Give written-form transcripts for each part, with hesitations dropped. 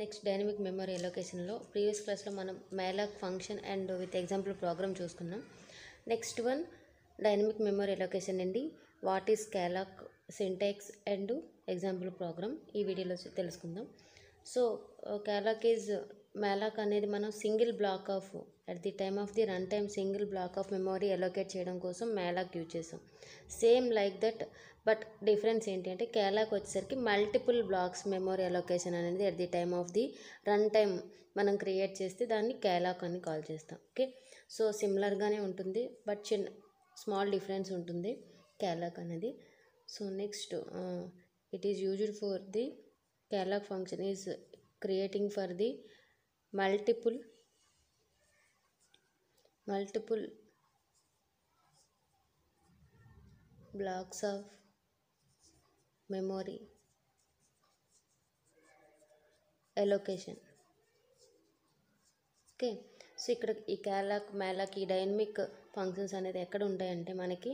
Next dynamic memory ఎలొకేషన్లో previous క్లాస్లో మనం malloc function and with example program చూసుకున్నాం. Next one dynamic memory allocation అండి. What is calloc, syntax and example program ఈ వీడియోలో తెలుసుకుందాం. సో calloc ఈజ్ malloc అనేది మనం single block of at the time of the run time single block of memory allocate చేయడం కోసం malloc use చేసాం. Same like that but difference ఏంటి అంటే calloc వచ్చేసరికి మల్టిపుల్ బ్లాక్స్ మెమరీ అలొకేషన్ అనేది at the time of the run time మనం create చేస్తే దాన్ని calloc అని కాల్ చేస్తాం. ఓకే, సో సిమిలర్గానే ఉంటుంది బట్ స్మాల్ డిఫరెన్స్ ఉంటుంది calloc అనేది. So next it is used for the calloc function is creating for the multiple blocks of memory allocation. Okay, so ఇక్కడ ఈ calloc, malloc ఈ డైనమిక్ ఫంక్షన్స్ అనేది ఎక్కడ ఉంటాయంటే మనకి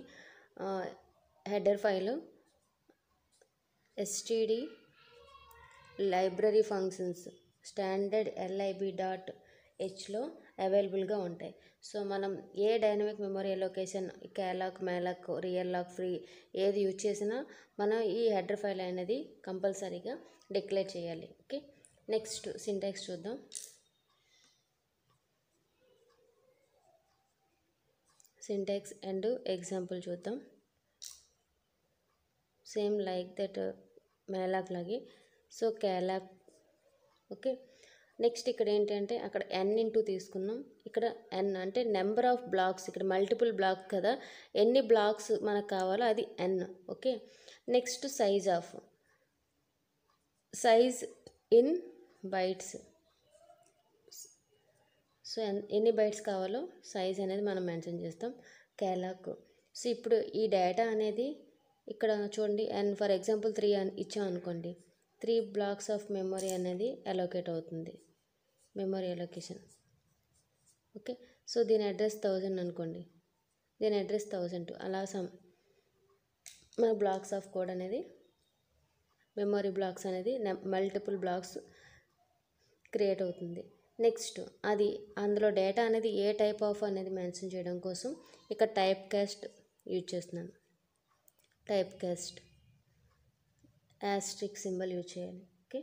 header file std library functions standard lib.hలో అవైలబుల్గా ఉంటాయి. సో మనం ఏ dynamic memory allocation calloc, malloc, reallog, free ఏది యూజ్ చేసినా మనం ఈ హెడర్ ఫైల్ అనేది కంపల్సరీగా డిక్లేర్ చేయాలి. ఓకే, నెక్స్ట్ సింటాక్స్ చూద్దాం. సింటాక్స్ అండ్ ఎగ్జాంపుల్ చూద్దాం. సేమ్ లైక్ దట్ malloc లాగే. So calloc. ఓకే, నెక్స్ట్ ఇక్కడ ఏంటంటే అక్కడ n తీసుకున్నాం, ఇక్కడ n అంటే నెంబర్ ఆఫ్ బ్లాక్స్, ఇక్కడ మల్టిపుల్ బ్లాక్ కదా, ఎన్ని బ్లాక్స్ మనకు కావాలో అది n. Okay, next size in bytes. So ఎన్ని బైట్స్ కావాలో సైజ్ అనేది మనం మెన్షన్ చేస్తాం calloc. సో ఇప్పుడు ఈ డేటా అనేది ఇక్కడ చూడండి, n ఫర్ ఎగ్జాంపుల్ 3 అని ఇచ్చాం అనుకోండి, 3 బ్లాక్స్ ఆఫ్ మెమరీ అనేది అలొకేట్ అవుతుంది, మెమరీ అలొకేషన్. ఓకే, సో దీని అడ్రస్ 1000 అనుకోండి, దీని అడ్రస్ 1002, అలా మన బ్లాక్స్ ఆఫ్ కోడ్ అనేది మెమరీ బ్లాక్స్ అనేది మల్టిపుల్ బ్లాక్స్ క్రియేట్ అవుతుంది. నెక్స్ట్ అది అందులో డేటా అనేది ఏ టైప్ ఆఫ్ అనేది మెన్షన్ చేయడం కోసం ఇక్కడ టైప్ కాస్ట్ యూజ్ చేస్తున్నాను. Type cast asterisk symbol use చేయాలి. ఓకే,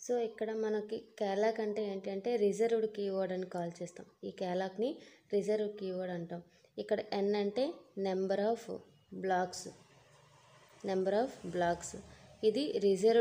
సో ఇక్కడ మనకి calloc అంటే ఏంటంటే రిజర్వ్డ్ కీవర్డ్ అని కాల్ చేస్తాం. ఈ calloc-ని రిజర్వ్డ్ కీవర్డ్ అంటాం. ఇక్కడ n అంటే నెంబర్ ఆఫ్ బ్లాక్స్, ఇది రిజర్వ్